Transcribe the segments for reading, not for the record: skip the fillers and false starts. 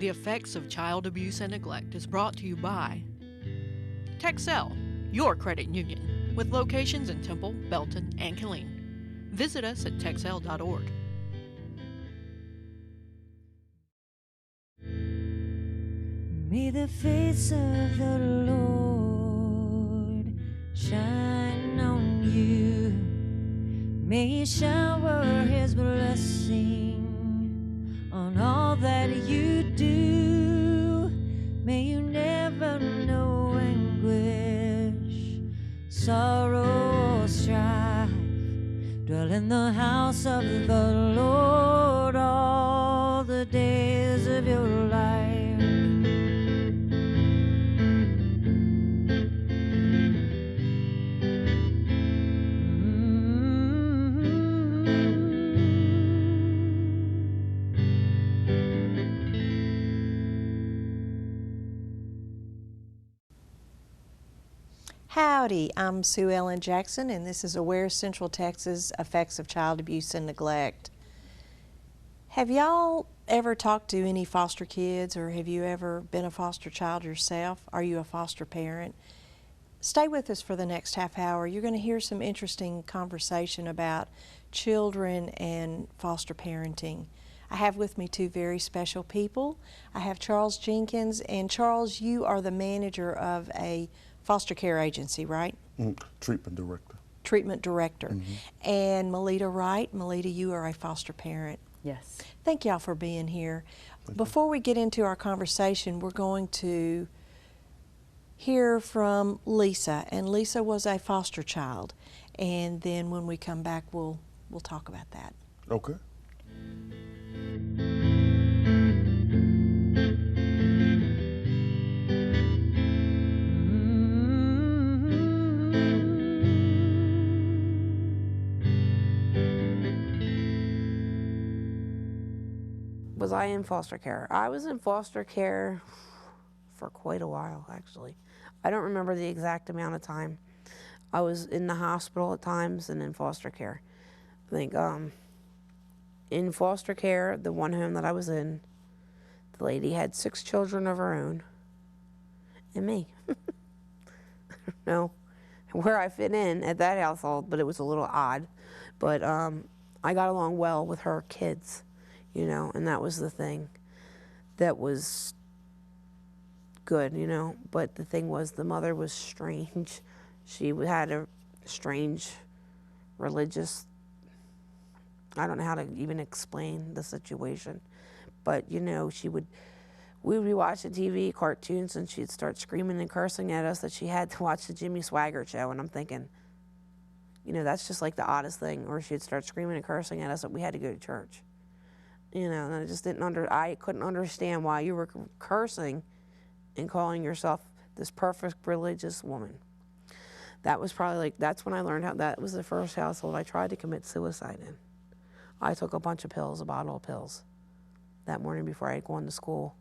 The Effects of Child Abuse and Neglect is brought to you by Texel, your credit union, with locations in Temple, Belton, and Killeen. Visit us at texel.org. May the face of the Lord shine on you. May He shower His blessing on all that you do. May you never know anguish, sorrow, or strife. Dwell in the house of the Lord all the days of your life. Howdy, I'm Sue Ellen Jackson, and this is Aware Central Texas Effects of Child Abuse and Neglect. Have y'all ever talked to any foster kids, or have you ever been a foster child yourself? Are you a foster parent? Stay with us for the next half hour. You're going to hear some interesting conversation about children and foster parenting. I have with me two very special people. I have Charles Jenkins, and Charles, you are the manager of a foster care agency, right? Treatment director. Treatment director. And Melita Wright. Melita, you are a foster parent. Yes. Thank y'all for being here. Before we get into our conversation, we're going to hear from Lisa. And Lisa was a foster child. And then when we come back, we'll talk about that. Okay. Was I in foster care? I was in foster care for quite a while, actually. I don't remember the exact amount of time. I was in the hospital at times and in foster care. I think in foster care, the one home that I was in, the lady had 6 children of her own and me. I don't know where I fit in at that household, but it was a little odd. But I got along well with her kids. You know, and that was the thing that was good, you know. But the thing was, the mother was strange. She had a strange religious, I don't know how to even explain the situation. But, you know, we would be watching TV, cartoons, and she'd start screaming and cursing at us that she had to watch the Jimmy Swaggart show. And I'm thinking, you know, that's just like the oddest thing. Or she'd start screaming and cursing at us that we had to go to church. You know, and I just I couldn't understand why you were cursing and calling yourself this perfect religious woman. That was probably that's when I learned how, that was the first household I tried to commit suicide in. I took a bunch of pills, a bottle of pills, that morning before I had gone to school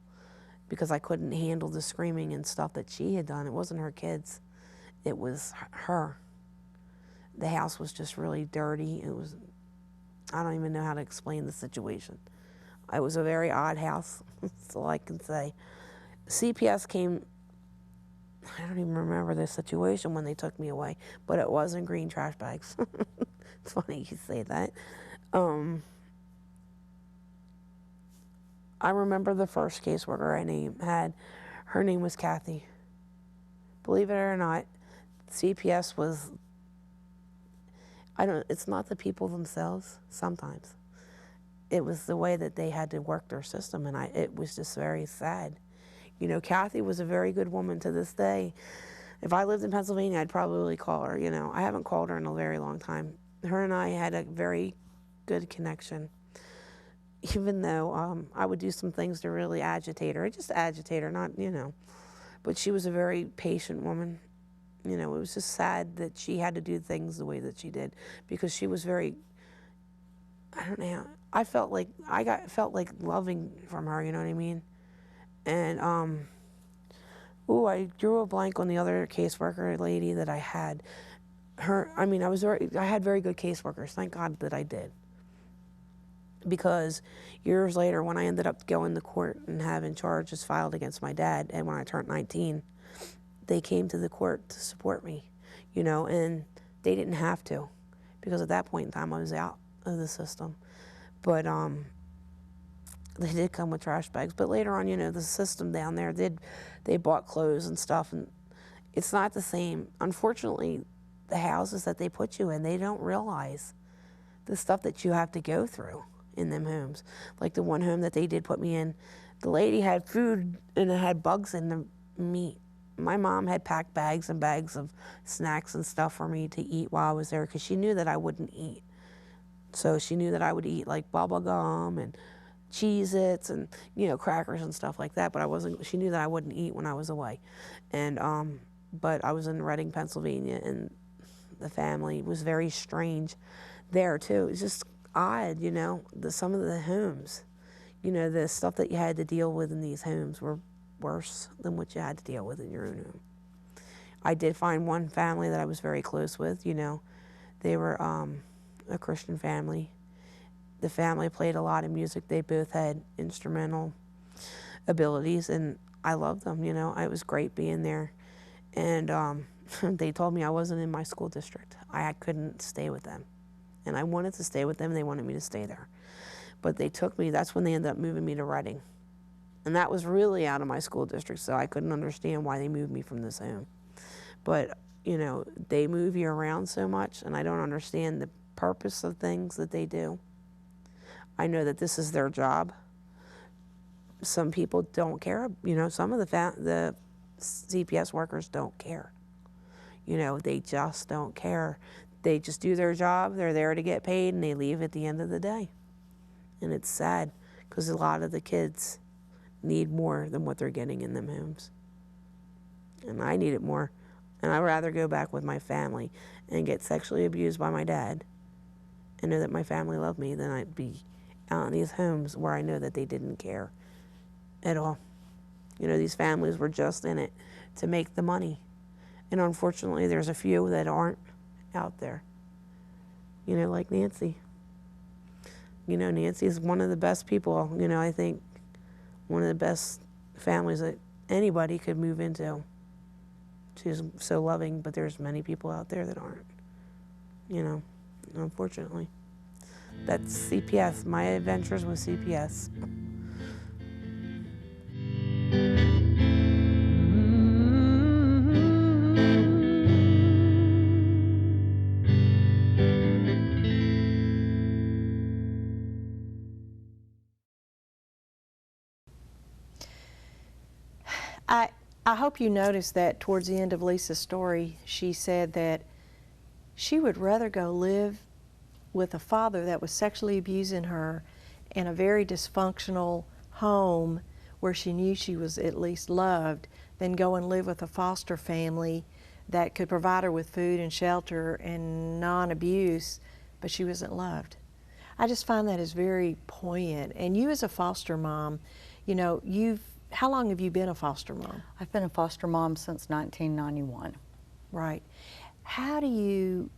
because I couldn't handle the screaming and stuff that she had done. It wasn't her kids, it was her. The house was just really dirty. It was, I don't even know how to explain the situation. It was a very odd house, that's all I can say. CPS came, I don't even remember the situation when they took me away, but it was in green trash bags. It's funny you say that. I remember the first caseworker I had, her name was Kathy. Believe it or not, CPS was, it's not the people themselves, sometimes. It was the way that they had to work their system, and it was just very sad. You know, Kathy was a very good woman to this day. If I lived in Pennsylvania, I'd probably call her, you know. I haven't called her in a very long time. Her and I had a very good connection, even though I would do some things to really agitate her. Just agitate her, not, you know. But she was a very patient woman. You know, it was just sad that she had to do things the way that she did because she was very, I don't know, I felt like loving from her, you know what I mean? And, I drew a blank on the other caseworker lady that I had. I had very good caseworkers, thank God that I did. because years later, when I ended up going to court and having charges filed against my dad, and when I turned 19, they came to the court to support me, you know, and they didn't have to, because at that point in time I was out of the system. But they did come with trash bags. But later on, you know, the system down there they bought clothes and stuff, and it's not the same. Unfortunately, the houses that they put you in, they don't realize the stuff that you have to go through in them homes. Like the one home that they did put me in, the lady had food and it had bugs in the meat. My mom had packed bags and bags of snacks and stuff for me to eat while I was there, because she knew that I wouldn't eat. So she knew that I would eat like bubble gum and Cheez-Its and, you know, crackers and stuff like that, but I wasn't, she knew that I wouldn't eat when I was away. And, but I was in Reading, Pennsylvania, and the family was very strange there too. It's just odd, you know, some of the homes, you know, the stuff that you had to deal with in these homes were worse than what you had to deal with in your own home. I did find one family that I was very close with, you know. They were a Christian family. The family played a lot of music. They both had instrumental abilities, and I loved them, you know. It was great being there. And they told me I wasn't in my school district. I couldn't stay with them. And I wanted to stay with them, and they wanted me to stay there. But they took me, that's when they ended up moving me to Reading. And that was really out of my school district, so I couldn't understand why they moved me from this home. But, you know, they move you around so much, and I don't understand the purpose of things that they do. I know that this is their job. Some people don't care. You know, some of the CPS workers don't care. You know, they just don't care. They just do their job. They're there to get paid, and they leave at the end of the day. And it's sad, because a lot of the kids need more than what they're getting in them homes. And I need it more. And I'd rather go back with my family and get sexually abused by my dad and know that my family loved me than I'd be out in these homes where I know that they didn't care at all. You know, these families were just in it to make the money. And unfortunately, there's a few that aren't out there. You know, like Nancy. You know, Nancy is one of the best people, you know, I think one of the best families that anybody could move into. She's so loving, but there's many people out there that aren't, you know, unfortunately. That's CPS, my adventures with CPS. I hope you noticed that towards the end of Lisa's story, she said that she would rather go live with a father that was sexually abusing her in a very dysfunctional home where she knew she was at least loved than go and live with a foster family that could provide her with food and shelter and non-abuse, but she wasn't loved. I just find that is very poignant. And you as a foster mom, you know, how long have you been a foster mom? I've been a foster mom since 1991. Right. How do you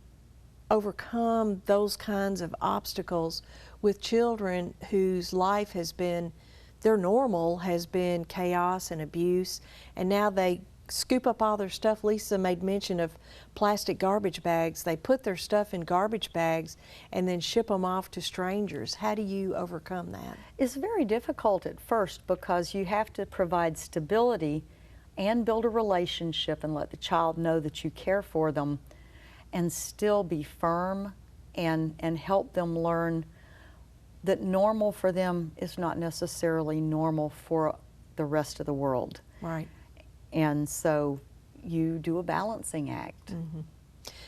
overcome those kinds of obstacles with children whose life has been, their normal has been chaos and abuse, and now they scoop up all their stuff? Lisa made mention of plastic garbage bags. They put their stuff in garbage bags and then ship them off to strangers. How do you overcome that? It's very difficult at first because you have to provide stability and build a relationship and let the child know that you care for them, and still be firm and help them learn that normal for them is not necessarily normal for the rest of the world. Right. And so you do a balancing act. Mm-hmm.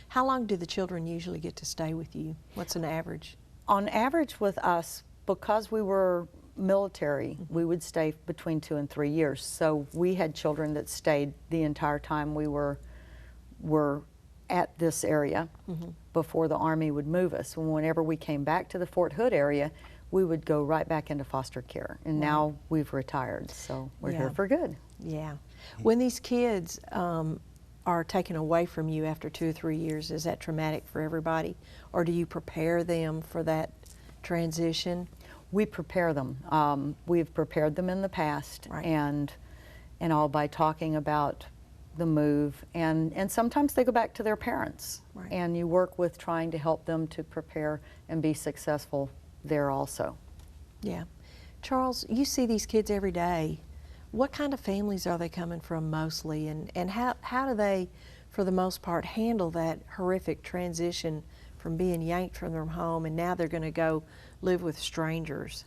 How long do the children usually get to stay with you? What's an average? On average with us, because we were military, we would stay between 2 and 3 years. So we had children that stayed the entire time we were at this area before the Army would move us. And whenever we came back to the Fort Hood area, we would go right back into foster care. And now we've retired, so we're here for good. Yeah. When these kids are taken away from you after 2 or 3 years, is that traumatic for everybody? Or do you prepare them for that transition? we prepare them. We've prepared them in the past, Right. and all by talking about the move, and sometimes they go back to their parents, Right. and you work with trying to help them to prepare and be successful there also. Yeah. Charles, you see these kids every day. What kind of families are they coming from mostly, and how do they, for the most part, handle that horrific transition from being yanked from their home and now they're going to go live with strangers?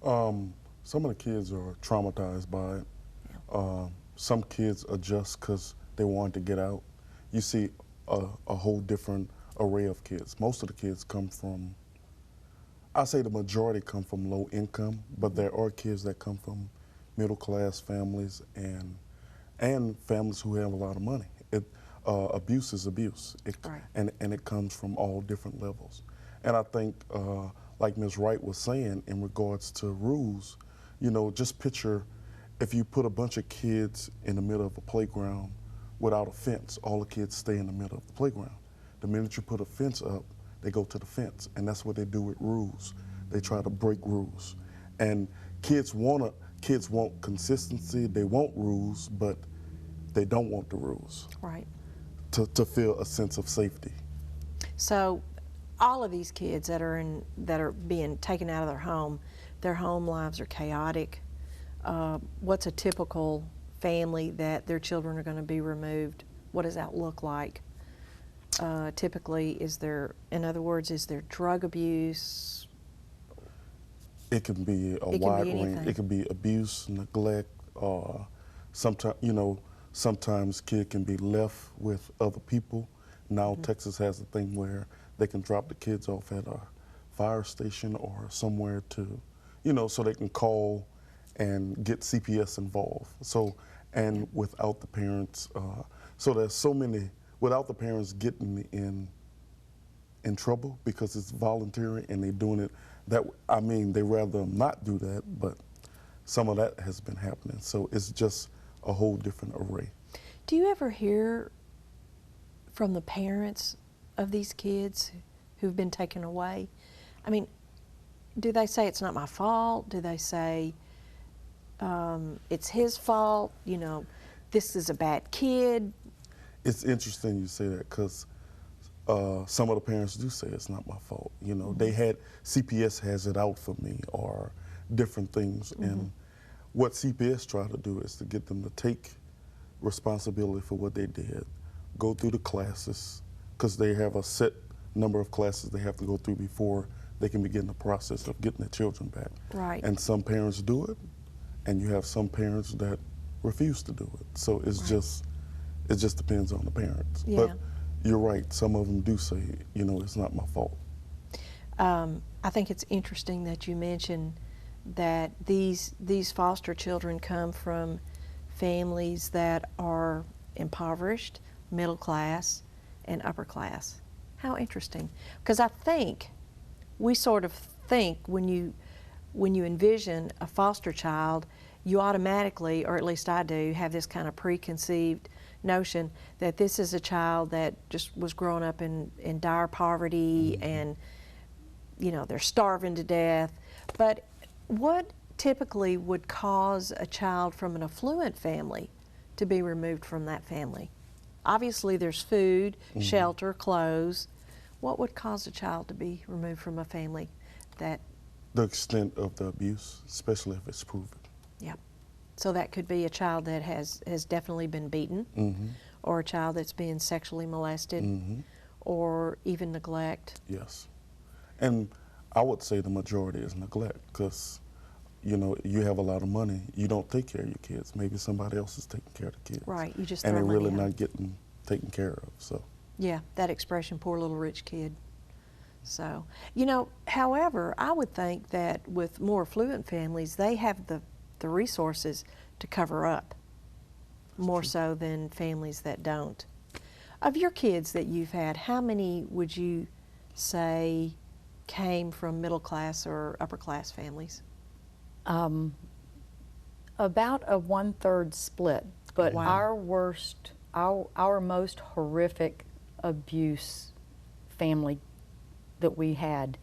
Some of the kids are traumatized by it. Some kids adjust because they want to get out. You see a whole different array of kids. Most of the kids come from, I say the majority come from low income, but there are kids that come from middle class families and families who have a lot of money. Abuse is abuse, Right. and it comes from all different levels. And I think, like Ms. Wright was saying, in regards to rules, you know, just picture if you put a bunch of kids in the middle of a playground without a fence, all the kids stay in the middle of the playground. The minute you put a fence up, they go to the fence, and that's what they do with rules. They try to break rules. And kids want consistency, they want rules, but they don't want the rules Right. to feel a sense of safety. So all of these kids that are being taken out of their home lives are chaotic. What's a typical family that their children are going to be removed? What does that look like? Typically, is there drug abuse? It can be a It can wide be range. anything. It can be abuse, neglect. Sometimes kid can be left with other people. Now Texas has a thing where they can drop the kids off at a fire station or somewhere to, so they can call and get CPS involved. So, and without the parents, so there's so many, without the parents getting in trouble because it's voluntary and they're doing it they rather not do that, but some of that has been happening. So it's just a whole different array. Do you ever hear from the parents of these kids who've been taken away? I mean, do they say it's not my fault? Do they say it's his fault? This is a bad kid? It's interesting you say that because some of the parents do say it's not my fault. They had, CPS has it out for me or different things. And what CPS try to do is to get them to take responsibility for what they did, go through the classes, because they have a set number of classes they have to go through before they can begin the process of getting their children back. Right. And some parents do it, and you have some parents that refuse to do it. So it's it just depends on the parents. Yeah. But you're right, some of them do say, it's not my fault. I think it's interesting that you mentioned that these foster children come from families that are impoverished, middle class, and upper class. How interesting. Because I think, we sort of think when you envision a foster child, you automatically, or at least I do, have this kind of preconceived notion that this is a child that just was growing up in dire poverty and, they're starving to death. But what typically would cause a child from an affluent family to be removed from that family? Obviously there's food, shelter, clothes. What would cause a child to be removed from a family that... The extent of the abuse, especially if it's proven. Yeah. So that could be a child that has definitely been beaten, or a child that's being sexually molested, or even neglect. Yes. And I would say the majority is neglect because, you have a lot of money. You don't take care of your kids. Maybe somebody else is taking care of the kids. Right. You just and throw they're money really at 'em. not getting taken care of. So. Yeah, that expression, poor little rich kid. So, however, I would think that with more affluent families, they have the resources to cover up more so than families that don't. Of your kids that you've had, how many would you say came from middle class or upper class families? About a 1/3 split, but Wow. our most horrific abuse family that we had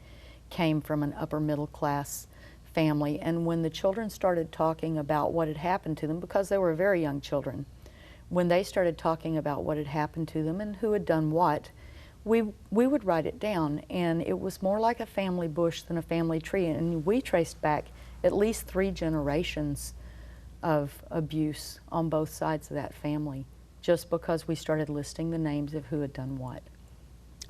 came from an upper middle class family. And when the children started talking about what had happened to them, because they were very young children, when they started talking about what had happened to them and who had done what, we would write it down, and it was more like a family bush than a family tree. And we traced back at least 3 generations of abuse on both sides of that family, just because we started listing the names of who had done what.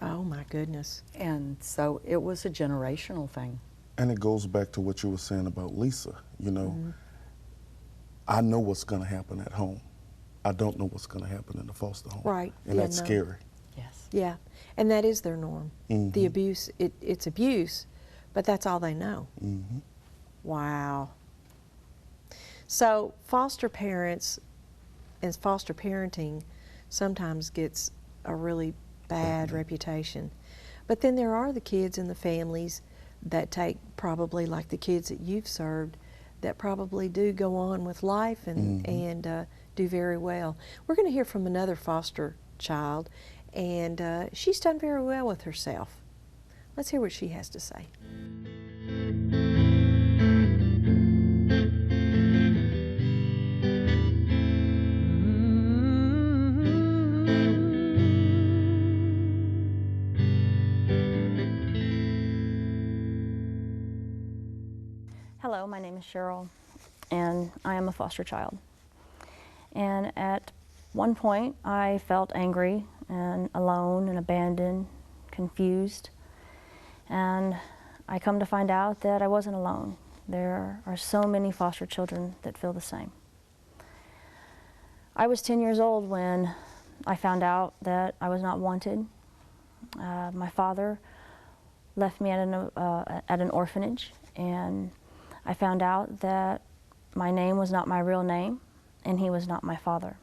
Oh my goodness. And so it was a generational thing. And it goes back to what you were saying about Lisa. You know, I know what's going to happen at home. I don't know what's going to happen in the foster home. Right. And Yeah, that's no. scary. Yes. Yeah, and that is their norm. The abuse, it's abuse, but that's all they know. Wow. So foster parents and foster parenting sometimes gets a really bad reputation. But then there are the kids and the families that take, probably like the kids that you've served, that probably do go on with life and do very well. We're going to hear from another foster child, and she's done very well with herself. Let's hear what she has to say. Hello, my name is Cheryl, and I am a foster child. And at one point, I felt angry and alone and abandoned, confused. And I come to find out that I wasn't alone. There are so many foster children that feel the same. I was 10 years old when I found out that I was not wanted. My father left me at an orphanage, and I found out that my name was not my real name, and he was not my father.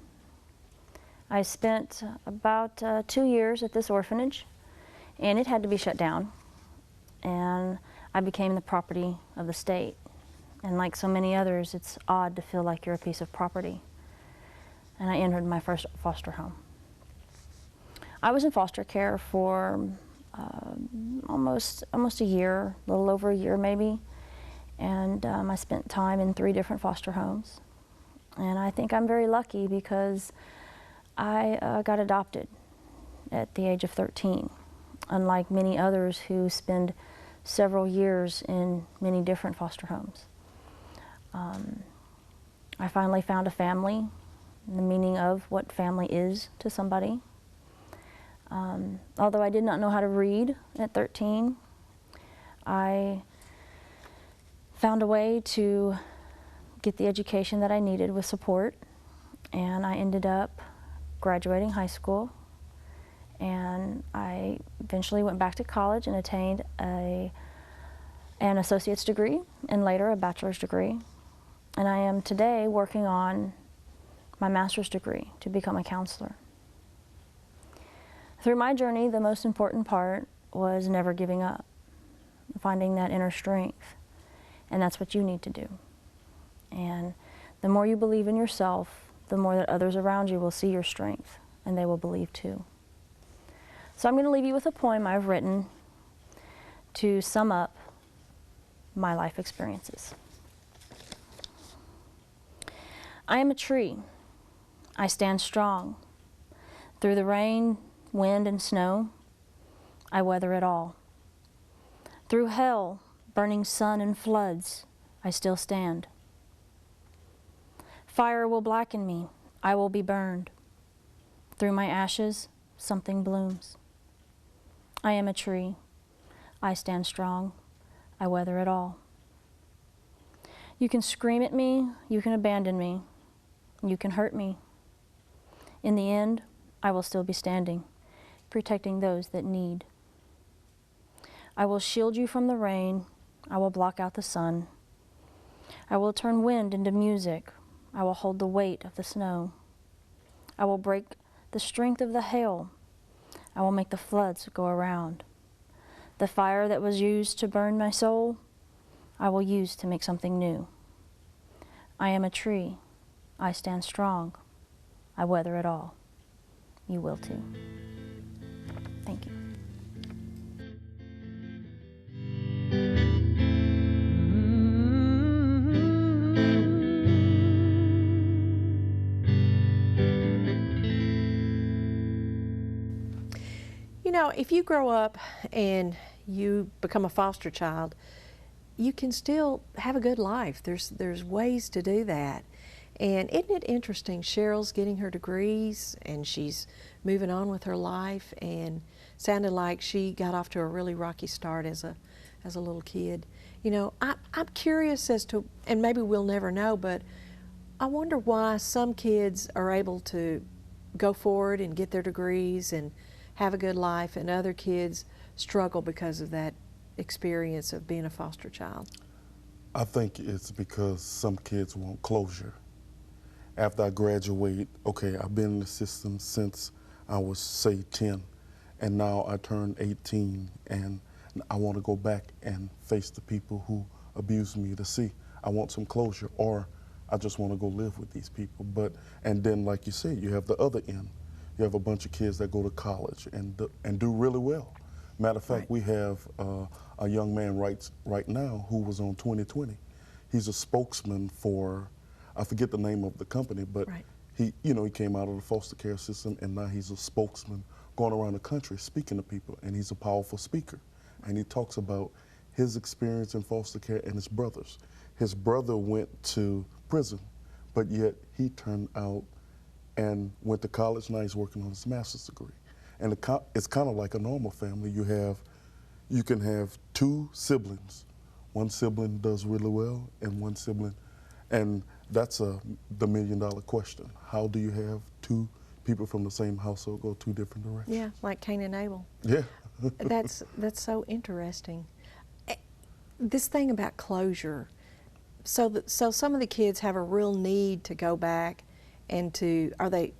I spent about 2 years at this orphanage, and it had to be shut down, and I became the property of the state. And like so many others, it's odd to feel like you're a piece of property. And I entered my first foster home. I was in foster care for almost a year, a little over a year maybe. And I spent time in 3 different foster homes. And I think I'm very lucky because I got adopted at the age of 13, unlike many others who spend several years in many different foster homes. I finally found a family, the meaning of what family is to somebody. Although I did not know how to read at 13, I found a way to get the education that I needed with support, and I ended up graduating high school, and I eventually went back to college and attained an associate's degree and later a bachelor's degree. And I am today working on my master's degree to become a counselor. Through my journey, the most important part was never giving up, finding that inner strength. And that's what you need to do. And the more you believe in yourself, the more that others around you will see your strength, and they will believe too. So I'm going to leave you with a poem I've written to sum up my life experiences. I am a tree. I stand strong. Through the rain, wind, and snow, I weather it all. Through hell, burning sun and floods, I still stand. Fire will blacken me, I will be burned. Through my ashes, something blooms. I am a tree, I stand strong, I weather it all. You can scream at me, you can abandon me, you can hurt me. In the end, I will still be standing, protecting those that need. I will shield you from the rain, I will block out the sun. I will turn wind into music. I will hold the weight of the snow. I will break the strength of the hail. I will make the floods go around. The fire that was used to burn my soul, I will use to make something new. I am a tree. I stand strong. I weather it all. You will too. Thank you. know, if you grow up and you become a foster child, you can still have a good life. There's ways to do that. And isn't it interesting, Cheryl's getting her degrees and she's moving on with her life, and sounded like she got off to a really rocky start as a little kid. You know, I'm curious as to, and maybe we'll never know, but I wonder why some kids are able to go forward and get their degrees and have a good life, and other kids struggle because of that experience of being a foster child. I think it's because some kids want closure. After I graduate, okay, I've been in the system since I was, say, 10, and now I turned 18, and I want to go back and face the people who abused me to see. I want some closure, or I just want to go live with these people. And then, like you said, you have the other end. You have a bunch of kids that go to college and do really well. Matter of fact, we have a young man right now who was on 2020. He's a spokesman for, I forget the name of the company, but he came out of the foster care system, and now he's a spokesman going around the country speaking to people, and he's a powerful speaker. And he talks about his experience in foster care and his brothers. His brother went to prison, but yet he turned out and went to college. Now he's working on his master's degree. And it's kind of like a normal family. You can have two siblings. One sibling does really well, and one sibling, and that's the million-dollar question. How do you have two people from the same household go two different directions? Yeah, like Cain and Abel. Yeah. That's so interesting. This thing about closure. So some of the kids have a real need to go back and they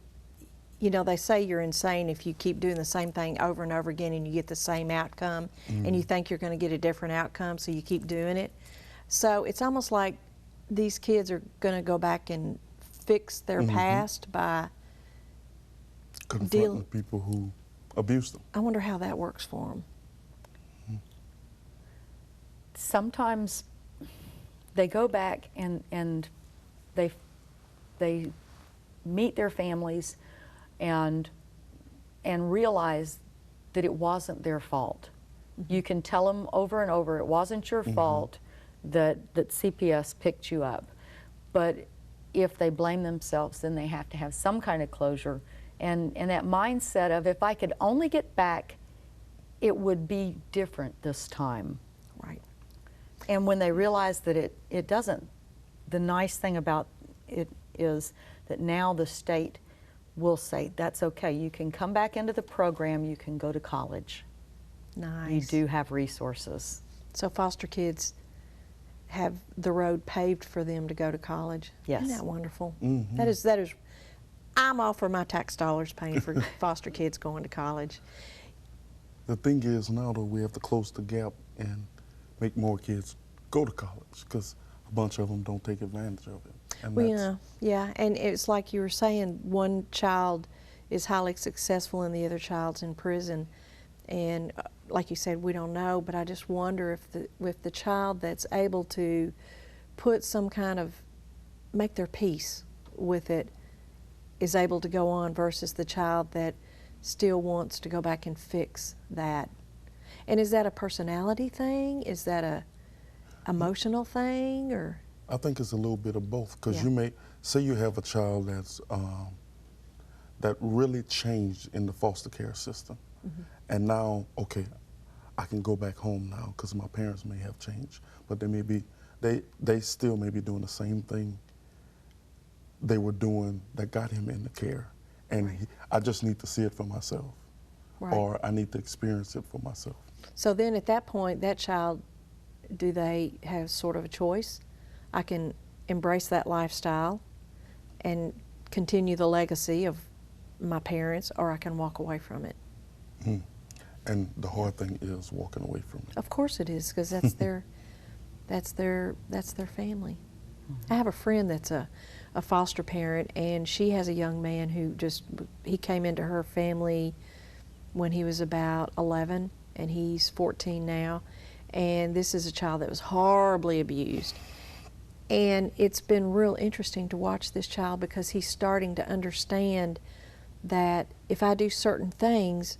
say you're insane if you keep doing the same thing over and over again and you get the same outcome, and you think you're going to get a different outcome, so you keep doing it. So it's almost like these kids are going to go back and fix their past by confronting people who abused them. I wonder how that works for them. Sometimes they go back and they meet their families and realize that it wasn't their fault. You can tell them over and over, it wasn't your fault that CPS picked you up. But if they blame themselves, then they have to have some kind of closure. And that mindset of, if I could only get back, it would be different this time. Right. And when they realize that it doesn't, the nice thing about it is that now the state will say, that's okay, you can come back into the program, you can go to college. Nice. You do have resources. So foster kids have the road paved for them to go to college. Yes. Isn't that wonderful? That is, I'm all for my tax dollars paying for foster kids going to college. The thing is now, though, we have to close the gap and make more kids go to college, because a bunch of them don't take advantage of it. And Well, yeah, and it's like you were saying, one child is highly successful and the other child's in prison. And like you said, we don't know, but I just wonder if the child that's able to put some kind of, make their peace with it, is able to go on versus the child that still wants to go back and fix that. And is that a personality thing? Is that a emotional thing, or? I think it's a little bit of both, because you may say you have a child that's that really changed in the foster care system, and now, okay, I can go back home now because my parents may have changed, but they still may be doing the same thing they were doing that got him into care, and I just need to see it for myself, or I need to experience it for myself. So then at that point, that child, do they have sort of a choice? I can embrace that lifestyle and continue the legacy of my parents, or I can walk away from it. And the hard thing is walking away from it. Of course it is, because that's their family. I have a friend that's a foster parent, and she has a young man who he came into her family when he was about 11, and he's 14 now. And this is a child that was horribly abused. And it's been real interesting to watch this child, because he's starting to understand that if I do certain things,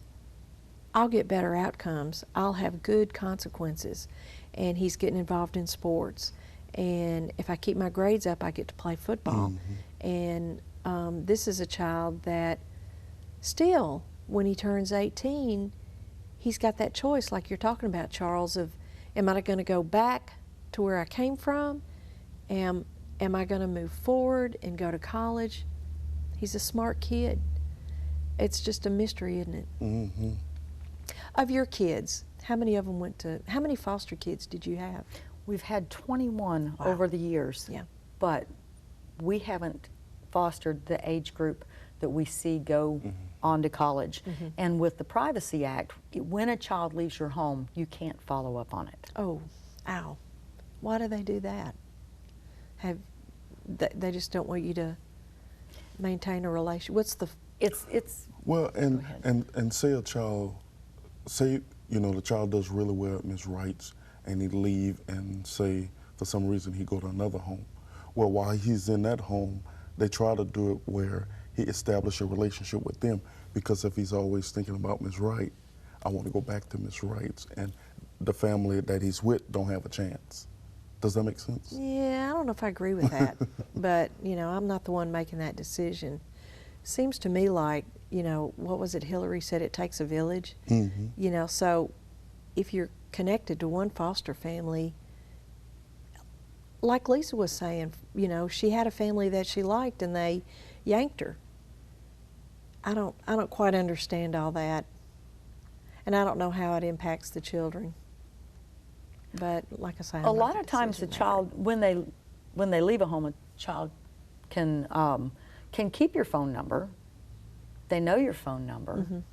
I'll get better outcomes. I'll have good consequences. And he's getting involved in sports. And if I keep my grades up, I get to play football. And this is a child that still, when he turns 18, he's got that choice like you're talking about, Charles, of am I going to go back to where I came from? Am I going to move forward and go to college? He's a smart kid. It's just a mystery, isn't it? Of your kids, how many of them how many foster kids did you have? We've had 21 over the years, but we haven't fostered the age group that we see go on to college. And with the Privacy Act, when a child leaves your home, you can't follow up on it. Oh, ow. Why do they do that? They just don't want you to maintain a relation? What's the... It's well, and say a child, say, you know, the child does really well at Ms. Wright's and he leave and say for some reason he go to another home. Well, while he's in that home, they try to do it where he establish a relationship with them, because if he's always thinking about Ms. Wright, I want to go back to Ms. Wright's, and the family that he's with don't have a chance. Does that make sense? Yeah, I don't know if I agree with that, but, you know, I'm not the one making that decision. Seems to me like, you know, what was it Hillary said, it takes a village? You know, so if you're connected to one foster family, like Lisa was saying, you know, she had a family that she liked and they yanked her. I don't quite understand all that, and I don't know how it impacts the children. But like I say, a lot of times the child, when they leave a home, a child can keep your phone number. They know your phone number.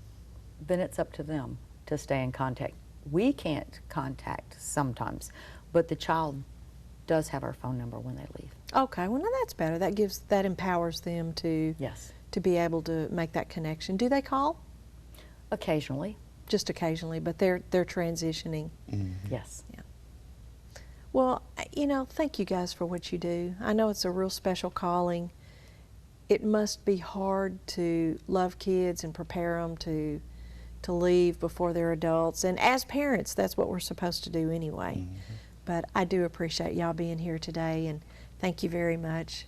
Then it's up to them to stay in contact. We can't contact sometimes, but the child does have our phone number when they leave. Okay, well, now that's better. That empowers them to to be able to make that connection. Do they call? Occasionally. Just occasionally, but they're transitioning. Yes. Yeah. Well, you know, thank you guys for what you do. I know it's a real special calling. It must be hard to love kids and prepare them to leave before they're adults. And as parents, that's what we're supposed to do anyway. But I do appreciate y'all being here today, and thank you very much.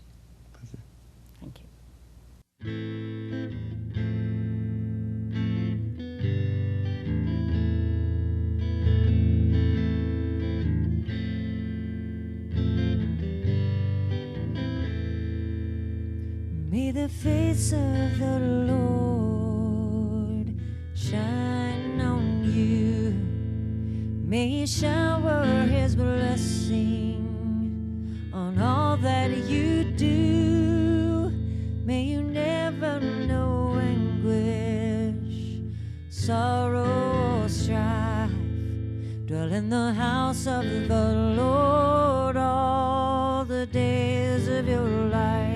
Thank you. May the face of the Lord shine on you. May He shower His blessing on all that you do. May you never know anguish, sorrow, or strife. Dwell in the house of the Lord all the days of your life.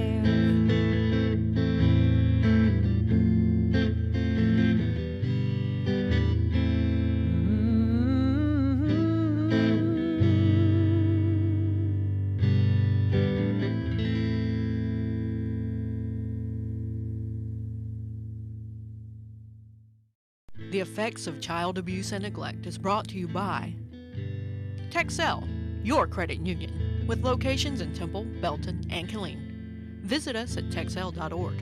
The Effects of Child Abuse and Neglect is brought to you by Texel, your credit union, with locations in Temple, Belton, and Killeen. Visit us at texel.org.